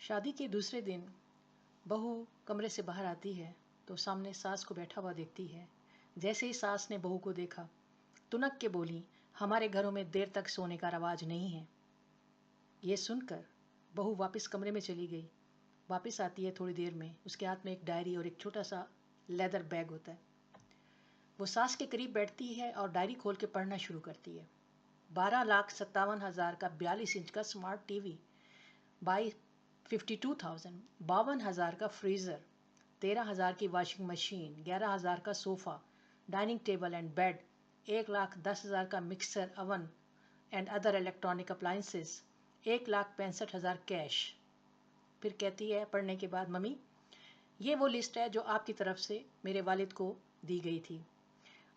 शादी के दूसरे दिन बहू कमरे से बाहर आती है तो सामने सास को बैठा हुआ देखती है। जैसे ही सास ने बहू को देखा, तुनक के बोली, हमारे घरों में देर तक सोने का रवाज नहीं है। ये सुनकर बहू वापस कमरे में चली गई। वापस आती है थोड़ी देर में, उसके हाथ में एक डायरी और एक छोटा सा लेदर बैग होता है। वो सास के करीब बैठती है और डायरी खोल के पढ़ना शुरू करती है। 12,57,000 का 42 इंच का स्मार्ट टीवी, बाई 52,000, 52,000 का फ्रीज़र, 13,000 की वॉशिंग मशीन, 11,000 का sofa, dining table and bed, 1,10,000 का mixer oven and other electronic appliances, 1,65,000 cash. फिर कहती है पढ़ने के बाद, मम्मी ये वो लिस्ट है जो आपकी तरफ से मेरे वालिद को दी गई थी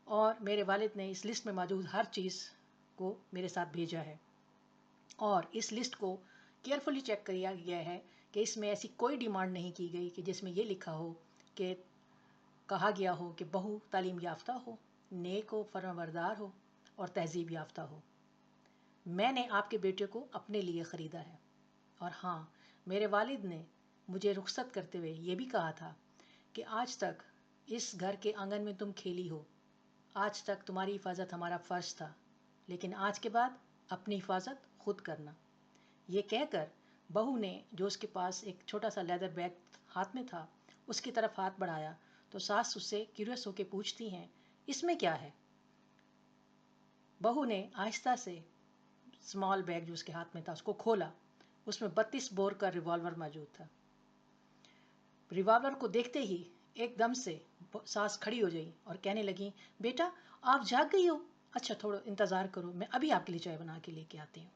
और मेरे वालिद ने इस लिस्ट में मौजूद हर चीज़ को मेरे साथ भेजा है और इस लिस्ट को केयरफुली चेक किया गया है कि इसमें ऐसी कोई डिमांड नहीं की गई कि जिसमें ये लिखा हो कि कहा गया हो कि बहू तालीम याफ्ता हो, नेक हो, फरमाबरदार हो और तहजीब याफ्ता हो। मैंने आपके बेटे को अपने लिए ख़रीदा है और हाँ, मेरे वालिद ने मुझे रुखसत करते हुए ये भी कहा था कि आज तक इस घर के आंगन में तुम खेली हो, आज तक तुम्हारी हिफाजत हमारा फ़र्ज़ था, लेकिन आज के बाद अपनी हिफाजत खुद करना। ये कहकर बहू ने, जो उसके पास एक छोटा सा लेदर बैग हाथ में था, उसकी तरफ हाथ बढ़ाया तो सास उससे क्यूरियस होकर पूछती हैं, इसमें क्या है? बहू ने आहिस्ता से स्मॉल बैग जो उसके हाथ में था उसको खोला। उसमें 32 बोर का रिवॉल्वर मौजूद था। रिवॉल्वर को देखते ही एकदम से सास खड़ी हो गई और कहने लगी, बेटा आप जाग गई हो? अच्छा थोड़ा इंतज़ार करो, मैं अभी आपके लिए चाय बना के लेके आती हूँ।